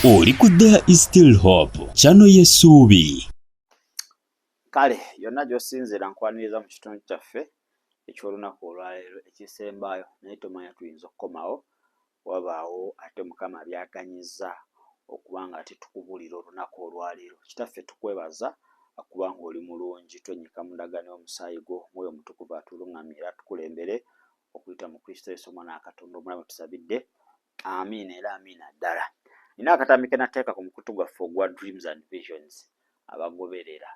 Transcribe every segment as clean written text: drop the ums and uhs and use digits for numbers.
Oli ku There is Still Hope channel y'essuubi. Kale yonna gy'osinziira nkwaniriza mu kitundu kyaffe eky'olunaku olwaleero ekisembayo naye tomanya tuyinza okukomawo wabaawo ate Mukama byaganyizza okubanga ate tukubulira olunaku olwaleero. Kitaffe tukwebaza kubanga oli mulungi, twenyika mu ndagaano y'omusaayi gwo, Mwoyo Mutukuvu atuluŋŋamye era tukulembere okuyita mu Kristo Yesu Omwana wa Katonda omulamu tusabidde. Amiina era amiina ddala. Nina akatambi ke nateeka ku mukutu gwaffe ogwa Dreams and Visions abagoberera.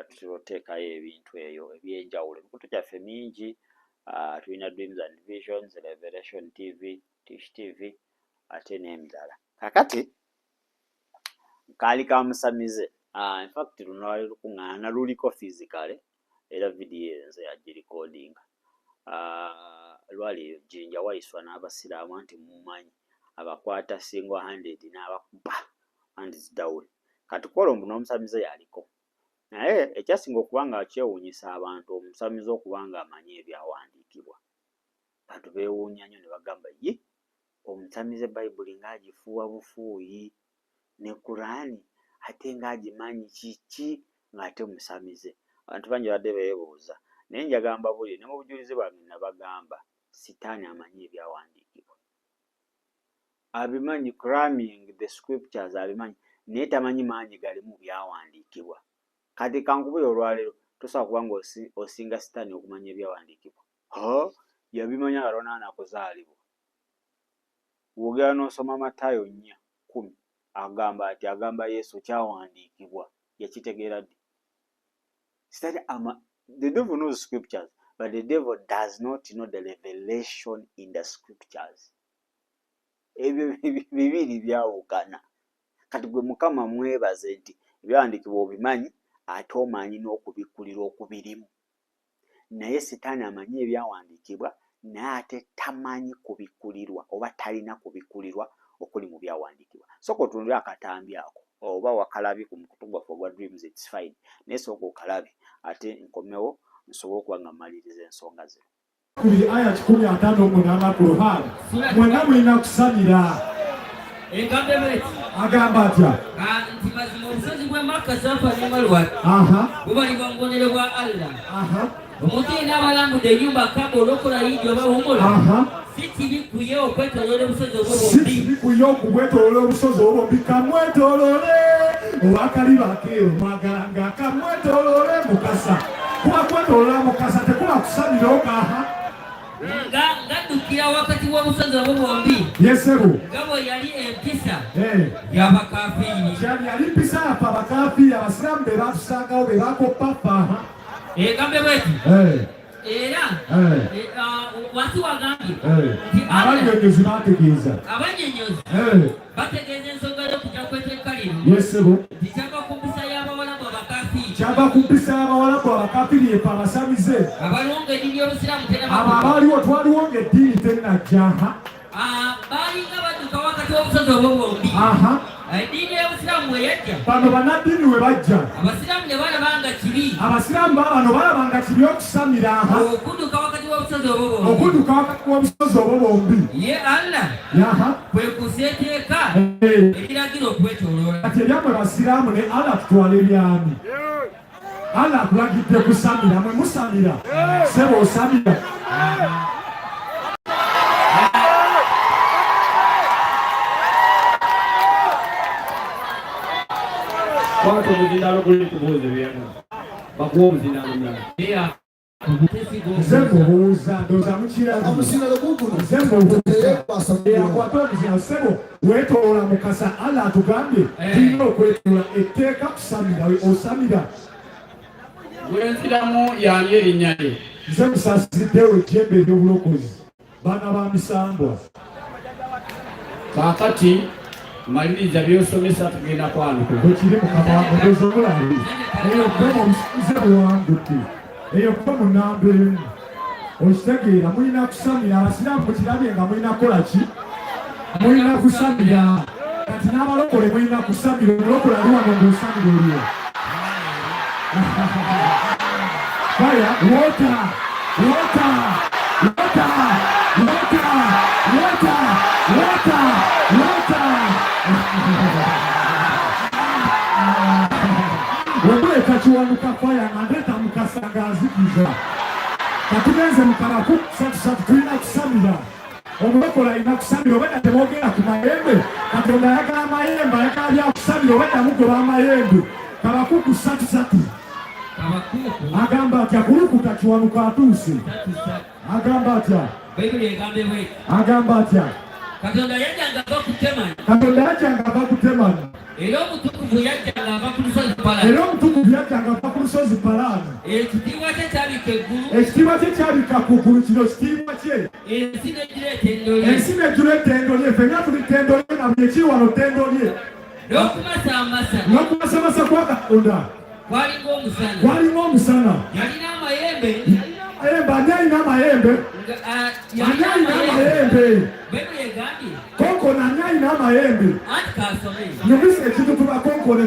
Tuteekayo ebintu eyo ebyenjawulo. Emikutu gyaffe mingi, tulina Dreams and Visions, Revelation TV, Tish TV ate n'emirala. Kakati kaali kamusamize. In fact luno lwali lukuŋŋaana luliko physically era video enze yagirikodinga. Lwali Jinja wayiswa n'Abasiraamu anti mumanyi abakwata single handed n'abakuba hands down. Kati Kolombo n'omusamize yaliko. Naye ekyasinga okubanga kyewuunyisa abantu omusamize okubanga amanyi ebyawandiikibwa. Abantu beewuunya nnyo ne bagamba ye omusamize Bayibuli ng'agifuuwa bufuuyi ne Kuraani ate ng'agimanyi kiki ng'ate musamize. Abantu bangi badde beebuuza. Naye njagamba buli ne mu bujulizi bwange nabagamba Sitaani amanyi ebyawandiikibwa. Abimanyi cramming the scriptures abimanyi naye tamanyi maanyi gali mu byawandiikibwa. Kati kankubira olwaleero tosobola kubanga osinga Sitaani okumanya ebyawandiikibwa. Yabimanya Katonda anakuzaalibwa. Bw'ogera n'osoma Mataayo 4:10 agamba Yesu kyawandiikibwa yakitegeera ddi? The devil knows scriptures, but the devil does not know the revelation in the scriptures. Ebyo bibiri byawukana. Kati gwe Mukama mwebaze nti ebyawandiikibwa obimanyi ate omanyi n'okubikkulirwa okubirimu. Naye Sitaani amanyi ebyawandiikibwa naye ate tamanyi kubikkulirwa oba talina kubikkulirwa okuli mu byawandiikibwa. Sooka otunulire akatambi ako oba wakalabye ku mukutu gwaffe ogwa Dreams, it's fine. Naye sooka okalabye ate nkomewo nsobole okuba nga mmaliriza ensonga ze. Kuli aya 15 ku Luhali mwenna mulina kusamira. Agamba atya? Nti mazima obusozi bw'e Makka Safa ne Marwa bubalibwa mu bubonero bwa Allah. Omutiina abalambudde ennyumba Kaaba olw'okukola Yidi oba wumula si kibi kuye okwetooloola obusozi obwo bombi. Si kibi kuye okubwetooloola obusozi obwo bombi. Kamwetooloole oba kaliba akeero mwagala nga kamwetooloole Mukasa. Kuba kwetooloola Mukasa tekuba kusamira okaaha. Ngaddukira wakati w'obusozi obwo bombi. Yesebo. Nga bwe yali empisa y'abakaafiiri. Yali mpisa yafa abakaafiiri Abasiraamu be batusangawo be bakoppa faaha. Egambe bweti. Era wansi wagambye nti abannyonnyozi bategeeza. Abannyonnyozi bategeeza ensonga y'okujja kw'ekyekaliro. Yesebo. Nti kyava ku mpisa y'Abawalabu abakaafiiri. Kyava ku mpisa y'Abawalabu abakaafiiri yefe abasamize. Abaliwo ng'eddiini y'Obusiraamu tennajja. Abo abaaliwo twaliwo ng'eddiini tennajja. Baalinga badduka wakati w'obusozi obwo bombi. Eddiini y'Obusiraamu bwe yajja. Bano bannaddiini we bajja. Abasiraamu ne balabanga kibi. Abasiraamu bano balabanga kibi okusamira. Okudduka wakati w'obusozi obwo bombi. Okudduka wakati w'obusozi obwo bombi. Ye Allah kwe kuseeteeka ebiragiro okwetooloola. Kati ebyamwe Basiraamu ne Allah tutwala ebyami. Allah akulagidde kusamira. Mwe musamira. Sebo osamira. Quanto muzindalo kuli kubuuza byemu bakuwa omuzindalo mulala. Nze mbuuza ndowooza mukirazi. Nze mbuuza yakwata omuzindalo Sebo weetoola Mukasa. Allah atugambye tulina okwetoola etteeka kusamira. Osamira. Gwenziramu yange erinnya lye. Nze musaasiddewo ejjembe ery'obulokozi baana ba misambwa. Kaakati maliriza by'osomesa tugenda kwanuka. Bwekiri Mukama wange omulabi. Eyo kuba omusize bwewangudde. Eyo kuba mu nnamba emu. Okitegeera mulina kusamira. Abasiraamu mukirabye nga mulina kukola ki? Mulina kusamira. Kati n'abalokole mulina kusamira. Omulokole ali wano ng'osamira oliwo. Fire, water, water, water, water, water, water, water. Wabule kachiwanuka faya ngandeta mukasangazikiza. Katugenze mukaraku satu tulina kusamira. Omulokola ina kusamira obeda temogera ku mayembe. Katonda yagala amayembe ayagala bya kusamira obeda mugoba amayembe. Kabakuku satu. Agamba atya kulukuta kiwanuka atuuse. Agamba atya. Agamba atya. Katonda yajanga bakutemana. Katonda yajanga bakutemana. Era omutukuvu yajanga bakulusozi palana. Era omutukuvu yajanga bakulusozi palana. Ekitiibwa kye kyabika eggulu. Ekitiibwa kye kyabika ku ggulu kino kitiibwa kye. Ensi n'egireeta endo lye. Ensi n'egireeta endo lye. Ffenna tuli ttendo lye na buli ekiri wano ttendo lye. N'okumasamasa kwa Katonda. Kwalinga omusana. Yalina amayembe. Ani alina amayembe? Ani alina amayembe? Konkona ani alina amayembe? Nyumisa ekintu tuba konkone.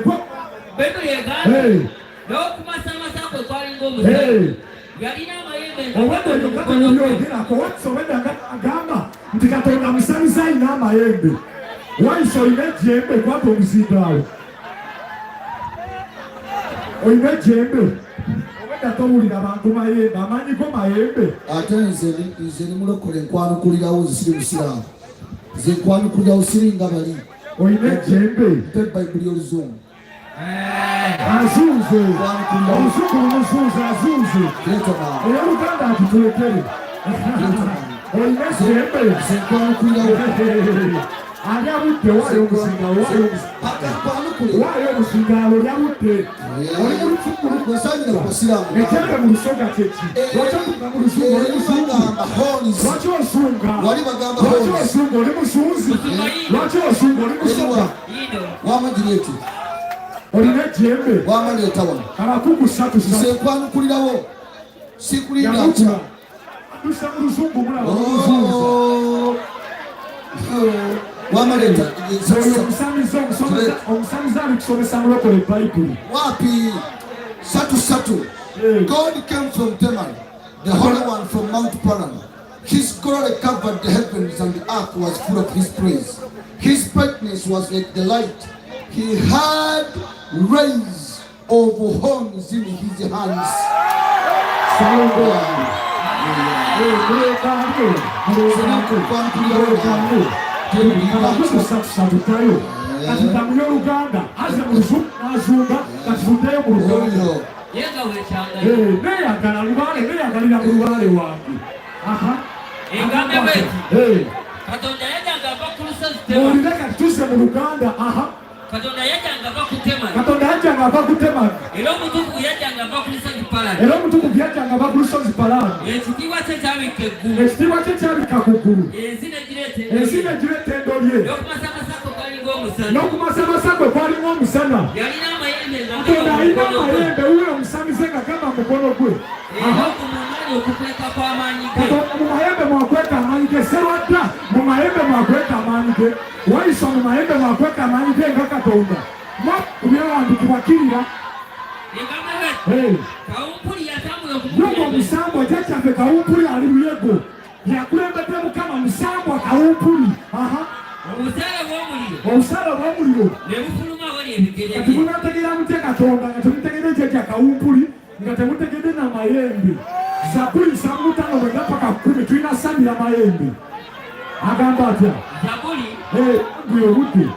N'okumasamasa kwe kwalinga omusana. Yalina amayembe. Obwedde eyo Katonda by'ogerako wati obwedde agamba nti Katonda musanyusa alina amayembe. Wayise olina ejjembe kwata omuzindaalo. Olina ejjembe. Tawulira abantu mayembe amanyiko mayembe ate nze ni mulokole nkwanukulirawo zisiri musiraamu nze nkwanukulirawo siringa bali olina ejjembe mpe bayibuli oluzungu azuuze olusuku lumuzuuze azuuze ey'oluganda atitulekere olina ejjembe nze nkwanukulirawo ani abudde waayo omusingaalo waayo omusingaalo lyabudde oli mu lusuku ejjembe mu lusoga kyeki lwaki otuga mu lusungu oli musungu lwaki osunga lwaki osunga oli musunzi lwaki osunga oli musoga wamagireti olina ejjembe wamaleeta wano abakugu satu nze nkwanukulirawo sikulinda yamuta adusa mu lusungu mulaba omusunza wamaleta omusamiza ali kusomesa mulokole bayibuli wapi satu God came from Teman, the Holy One from Mount Paran. His glory covered the heavens and the earth was full of his praise. His brightness was like the light. He had rays of horns in his hands. Satutayo katitamuli oluganda aze mu luzungu n'azunga katuvuddeyo mu luganda neyagala lubaale neyagalira mu lubaale wange olire katituse mu luganda Katonda yajanga bakutemana. Katonda yajanga bakutemana. Era omutukuvu yajanga bakulusozi palana. Era omutukuvu yajanga bakulusozi palana. Ekitiibwa kye kyabika eggulu. Ekitiibwa kye kyabika ku ggulu. Ensi n'egireeta endo lye. N'okumasamasa kwe kwalinga omusana. Yalina amayembe nga Katonda alina amayembe wuwe omusamize nga gamba mukono gwe. Okukweka kw'amaanyi ge. Katonda mu mayembe mwakweka amaanyi ge. Serwadda mu mayembe mwakweka amaanyi ge. Wayisa mu mayembe mwakweka amaanyi ge nga Katonda. Kubyawandikibwa kirira. Yogo Musambwa kyaffe Kawumpuli ali Luyego. Yakulembedde Mukama Musambwa Kawumpuli. Obusaala bw'omuliro. Kati munategeera mutya Katonda nga temutegedde ekyo Kawumpuli nga temutegedde n'amayembe. Zabuli 55 bwenda paka 10 tulina samira mayembe. Agamba atya? Gwe obudde.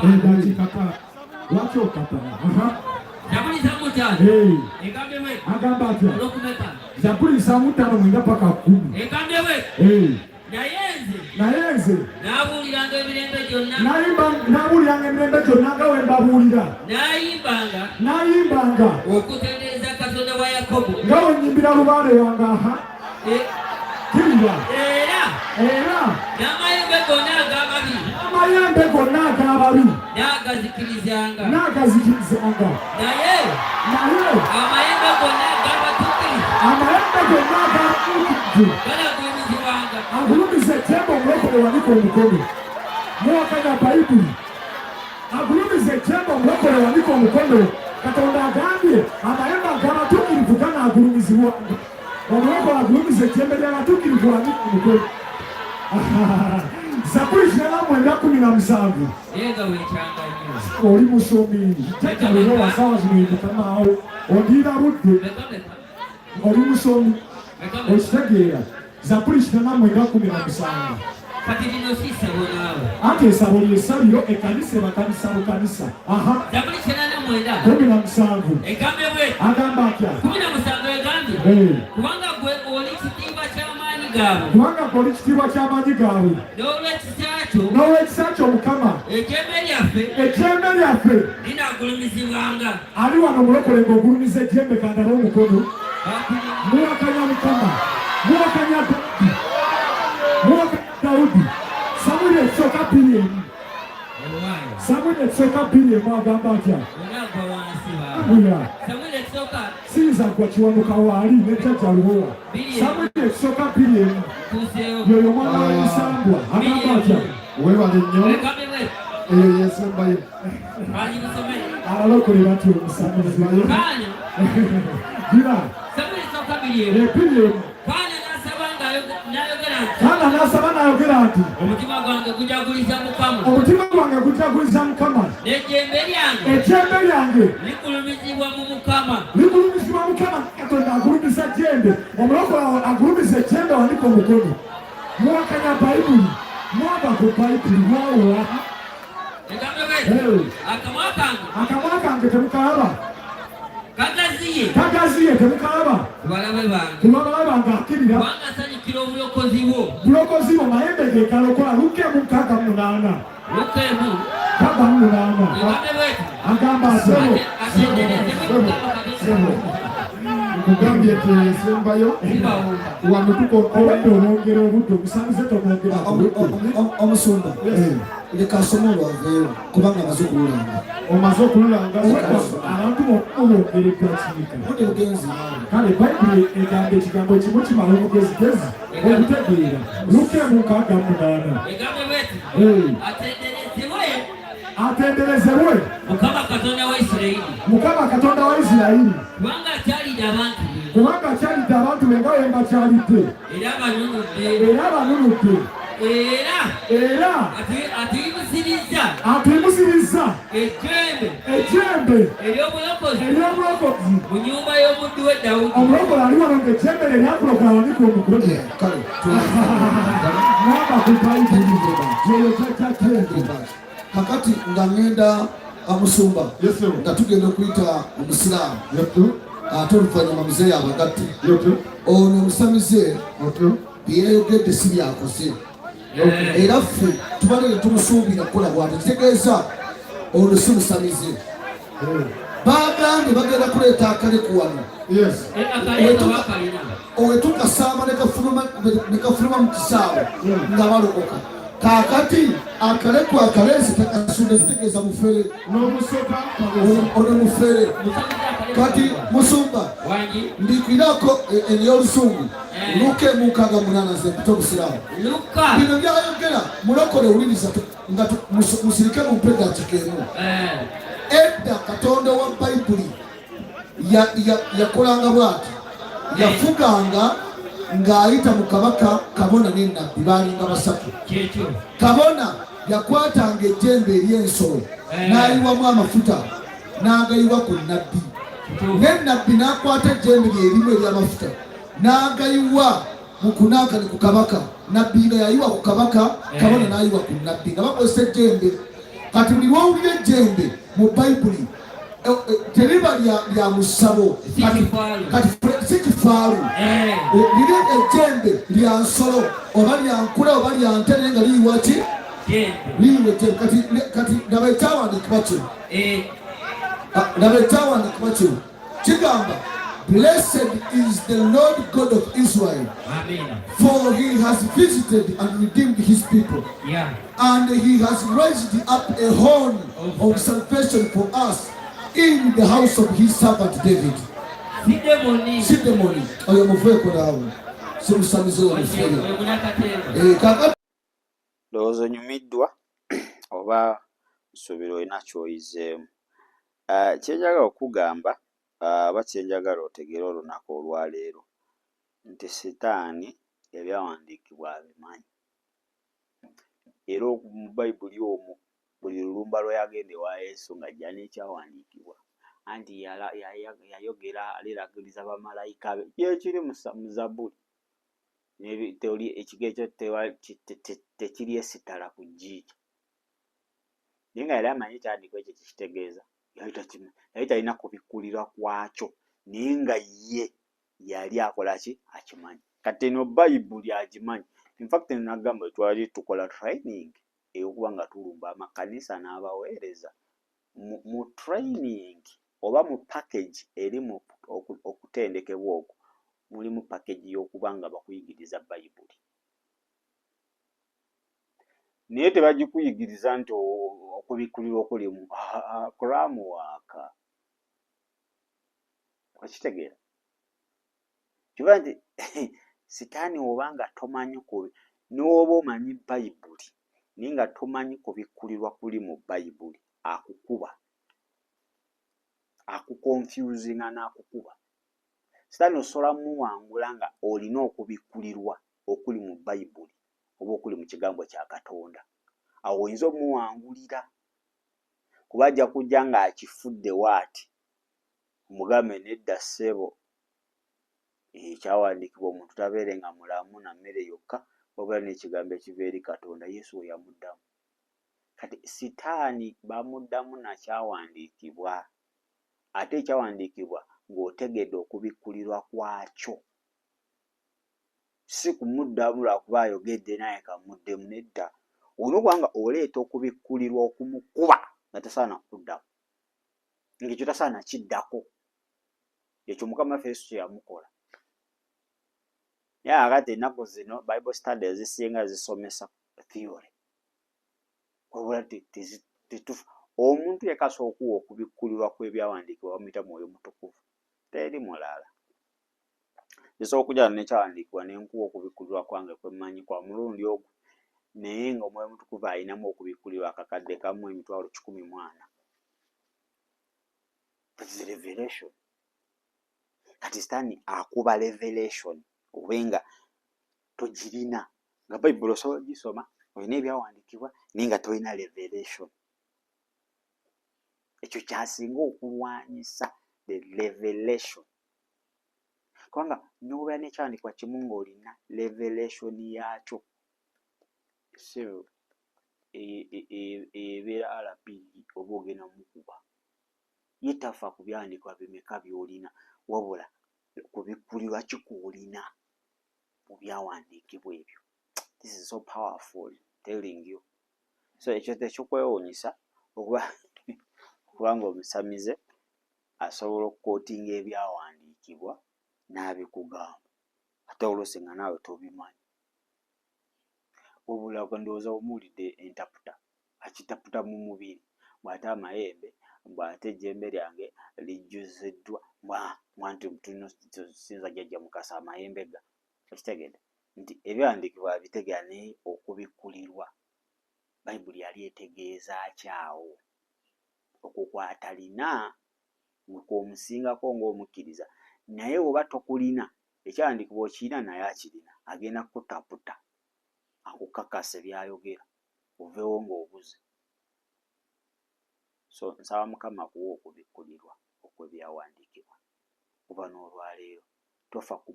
Dakikata. Lwaki okata? Agamba atya? Zabuli 55 mwenda paka 10. Naye nze n'abuuliranga emirembe gyonna nga we mbabuulira. Nayimbanga okutendereza Katonda wa Yakobo nga we nnyimbira lubaale wange. Kirira. Era n'amayembe gonna ag'ababi n'agazikirizanga. Naye amayembe gonna ag'abatuukirivu galagulumizibwanga. Agulumiza ejjembe omulokole wanika omukono. Muwakanya Bayibuli. Agulumiza ejjembe omulokole wanika omukono. Katonda agambye amayembe ag'abatuukirivu ganaagulumizibwanga. Omulokole agulumiza ejjembe ly'abatuukirivu wanika omukono. Zaburi 89:17. Yenga wechanga Oli musomi. Tata lero wasawa zino kama ondira budde. Oli musomi. Okitegeera. Zaburi 89:17. Kati lino sisabonaawo. Ate esabuli esabiro ekkanisa bakanisa bukanisa. Aha. Zaburi 89:17. 17. Egambe bwe. Agamba atya. 17 egambe. Kubanga gwe oli kitiibwa ky'amaanyi gaabwe. Kubanga oli kitiibwa ky'amaanyi gaabwe. N'olw'ekisa kyo Mukama. Ejjembe lyaffe. linaagulumizibwanga. Ali wano mulokole ng'ogulumiza ejjembe kandala omukono. Muwakanya Mukama. Muwakanya Daudi. Samwiri ekisooka 2. Samwiri ekisooka 2 agamba atya. Samwiri ekisooka siyinza gwa kiwanuka waali nejjajja lubowa. Samwiri ekisooka 2 yoyo mwana wa Musambwa agamba atya. Weebale nnyo. Eyo yesembayo. Abalokole batya omusamuzi. Gira. Samwiri ekisooka 2 2. Kana nasaba n'ayogera nti omutima gwange gujaguliza Mukama. Omutima gwange gujaguliza Mukama. N'ejjembe lyange likulumizibwa mu Mukama. Likulumizibwa Mukama. Katonda agulumiza ejjembe. Omulokole agulumiza ejjembe wanika omukono. Muwakanya Bayibuli. Mwaba ku Bayibuli mwawola. Akamwa kange temukalaba. Kagaziye temukalaba. Kubalabe bange akkirira. Bulokozi bwo mayembe ge kalokola Luka 6:8. Agamba kugambye eti esembayo wano obadde olwongera obudde omusanze tomwongera omusumba leka asome olwaveeyo kubanga amaze okululanga. Omaze okululanga abantu obongereddwa kiika budde bugenzi kale Bayibuli egamba ekigambo ekimu kimala omugezigezi okutegeera. Luka 6:8. Atenderezebwe Mukama Katonda wa Isirayiri. Mukama Katonda wa Isirayiri. Kubanga akyalidde abantu be. Kubanga akyalidde abantu be nga bwe bakyalidde. Era abanunudde. Era atimusiriza ejjembe ery'obulokozi mu nnyumba y'omuddu we Dawudi. Omulokole ali wano ng'ejjembe lye lyakulokola wanika omukono. kale mwaba ku Bayibuli yeyo kyakyakyenge. kakati nga ngenda amusumba nga tugenda okuyita omusiraamu ate oluvannyuma muzeeyi abagatte ono omusamize byeyayogedde si byakoze era ffe tubalere tumusuubira kukola bwate kitegeeza ono si musamize. Bagambye bagenda kuleeta akaleku wano owetukasaama ne kafuluma mu kisaawe nga balokoka. Kakati akaleku akaleesi takasudde kitegeeza mufere ono mufere. Kati musumba ndikwirako ery'olusungu Luka 6:8 nze mpita obusiraamu. Bino byayogera mulokole owuliriza nga musirike mu mpega kikeemu. Edda Katonda wa Bayibuli yakolanga bw'ati, yafuganga ng'ayita mu kabaka kabona n'ennabbi baalinga basatu. Kabona yakwatanga ejjembe ery'ensolo n'ayiwamu amafuta n'agayiwa ku nnabbi, n'ennabbi n'akwata ejjembe lye erimu ery'amafuta n'agayiwa mu kunaakani ku kabaka. Nabbi nga yayiwa ku kabaka, kabona n'ayiwa ku nnabbi nga bakozesa ejjembe. Kati buli lwowulira ejjembe mu Bayibuli teriba lya musabo, kati si kifaalu. Liri ejjembe lya nsolo oba lya nkula oba lya nte naye nga liyiwa ki? Liyiwa ejjembe. Kati ndaba ekyawandiikibwa kino kigamba Blessed is the Lord God of Israel, for he has visited and redeemed his people, and he has raised up a horn of salvation for us in the house of his servant David. Sidemoni oyo muveeko naawe simusamize omufere. Ndowooza onyumiddwa oba nsuubira olina ky'oyizeemu. Kyenjagala okugamba aba kyenjagala otegeere olunaku olwaleero nti Setaani ebyawandiikibwa abimanyi. era mu Bayibuli omwo buli lulumba lweyagende wa Yesu nga ajja n'ekyawandiikibwa anti yayogera aliragiriza bamalayika be kyekiri mu Zabbuli ekigo ekyo tekiri esitala ku jjiija naye nga yali amanyi ekyawandiikibwa ekyo kikitegeeza yali talina kubikkulirwa kwakyo naye nga ye yali akola ki akimanyi kati eno Bayibuli agimanyi. In fact nagamba twali tukola training ey'okuba nga tulumba amakanisa n'abaweereza mu training oba mu package eri mu okutendekebwa okwo mulimu package y'okuba nga bakuyigiriza Bayibuli naye tebagikuyigiriza nti okubikkulirwa okuli mu kulamu waaka okitegeera kiba nti sitaani oba nga tomanyi n'oba omanyi Bayibuli naye nga tomanyi kubikkulirwa kuli mu Bayibuli akukuba akukonfusinga n'akukuba sitaani osobola muwangula nga olina okubikkulirwa okuli mu Bayibuli oba okuli mu kigambo kya Katonda awo oyinza omuwangulira kuba ajja kujja ng'akifudde waati mugambe nedda ssebo ekyawandiikibwa omuntu tabeere nga mulamu na mmere yokka wabula n'ekigambo ekiva eri Katonda. Yesu we yamuddamu kati sitaani bamuddamu nakyawandiikibwa ate ekyawandiikibwa ng'otegedde okubikkulirwa kwakyo si kumuddamu lwakuba ayogedde naye kamuddemu nedda olina okuba nga oleeta okubikkulirwa okumukuba nga tasaana kuddamu ng'ekyo tasaana kiddako ekyo Mukama waffe Yesu kye yamukola. Naye kakati ennaku zino Bible studies ezisinga zisomesa theory wabula tetufu omuntu yekka asobola okuwa okubikkulirwa kw'ebyawandiikibwa bamuyita Mwoyo Mutukuvu teri mulala. Nsobola okujja n'ekyawandiikibwa ne nkuwa okubikkulirwa kwange kwe mmanyi kwa mulundi ogwo naye ng'Omwoyo Mutukuvu ayinamu okubikkulirwa akakadde kamu 140,000. That's revelation. Kati sitaani akuba revelation obenga togirina nga Bayibuli osobola gisoma olina ebyawandiikibwa naye nga tolina revelation. Ekyo kyasinga okulwanyisa the revelation kubanga n'obeera n'ekyawandiikibwa kimu ng'olina revelation yaakyo ebeera RPG oba ogenda mukuba ye tafa ku byawandiikibwa bimeka by'olina wabula kubikkulirwa kikuolina mu byawandiikibwa ebyo. This is so powerful telling you. So ekyo tekyokwewuunyisa okuba ng'omusamize asobola okukootinga ebyawandiikibwa n'abikugamba ate oluusi nga naawe tobimanyi wabula ndowooza omuwulidde entaputa akitaputa mu mubiri bw'ate amayembe bw'ate ejjembe lyange lijjuziddwa mwanti tusinza jjajja Mukasa amayembe ga okitegedde nti ebyawandiikibwa bitegeera naye okubikkulirwa Bayibuli yali etegeeza kyawo okwo kwatalina kw'omusingako ng'omukkiriza naye oba tokulina ekyawandiikibwa okirina naye akirina agenda kutaputa akukakase byayogera oveewo ng'obuze. So nsaba Mukama kuwa okubikkulirwa okw'ebyawandiikibwa kuba n'olwaleero tofa ku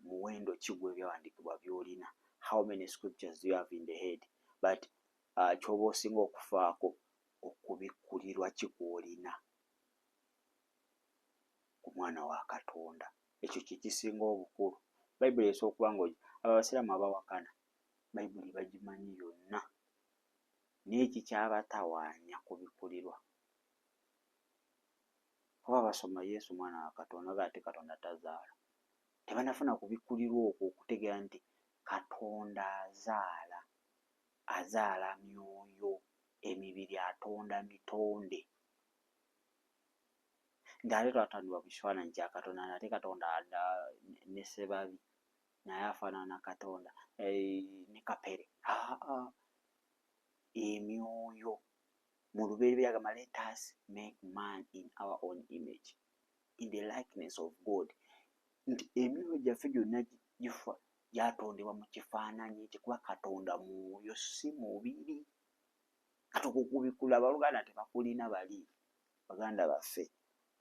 muwendo ki gw'ebyawandiikibwa by'olina. How many scriptures do you have in the head? But ky'oba osinga okufaako okubikkulirwa kikwolina ku mwana wa Katonda. Ekyo kye kisinga obukulu. Bayibuli esobola okuba nga abasiraamu abawakana Bayibuli bagimanyi yonna naye kikyabatawaanya kubikkulirwa kuba basoma Yesu mwana wa Katonda nga ate Katonda tazaala tebanafuna kubikkulirwa okwo okutegeera nti Katonda azaala myoyo emibiri atonda mitonde ng'ate twatondebwa mu kifaananyi kya Katonda ate Katonda ne Ssebabi naye afaanana Katonda ne Kapere emyoyo mu lubereberye agamba let us make man in our own image in the likeness of God nti emyoyo gyaffe gyonna byatondebwa mu kifaananyi kikuba Katonda mwoyo si mubiri. Katukukubikula abaluganda tebakulina bali baganda baffe.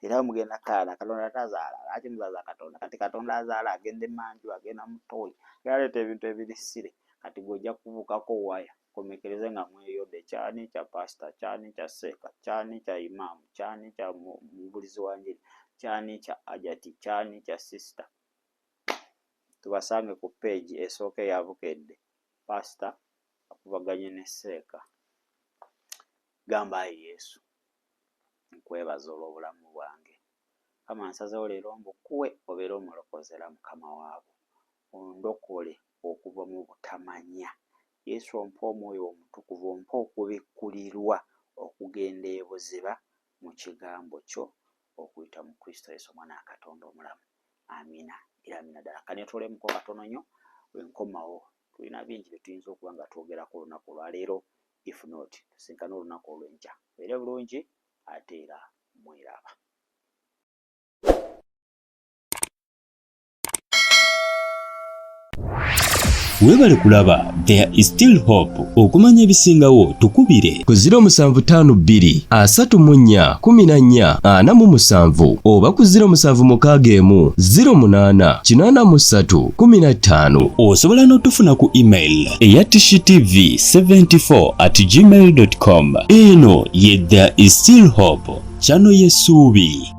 Era mugenda kaana Katonda tazaala lwaki muzaala Katonda kati Katonda azaala agende manju agenda mutoyi yaleeta ebintu ebirisire kati gojja kubukako waya komekereze nga mweyodde kyani kya pastor kyani kya seeka kyani kya imam kyani kya mubulizi wa njiri kyani kya ajati kyani kya sister. Tubasange ku page esooke yabukedde pastor akubaganye ne seeka. Gamba Yesu nkwebaza olw'obulamu bwange. Kama nsazeho leero mbukuwe obeere omulokozera mukama waabo. Ondokole okuva mu butamanya. Yesu ompa omwoyo omutukuvu ompa okubikkulirwa okugenda ebuziba mu kigambo kyo okuyita mu Kristo Yesu omwana wa Katonda omulamu. Amina. Era amina ddala. Kanetwolemuko katono nnyo wenkomawo. Tulina bingi bye tuyinza okuba nga twogerako olunaku olwaleero. If not, tusinkana olunaku olw'enkya. Beere bulungi ate era mwiraba. Weebale kulaba There is Still Hope. Okumanya ebisingawo tukubire ku 0752 34 14 47 oba ku 0761 08 83 15. Osobola n'otufuna ku email eya tishitv74@gmail.com. Eno ye There is Still Hope, channel y'essuubi.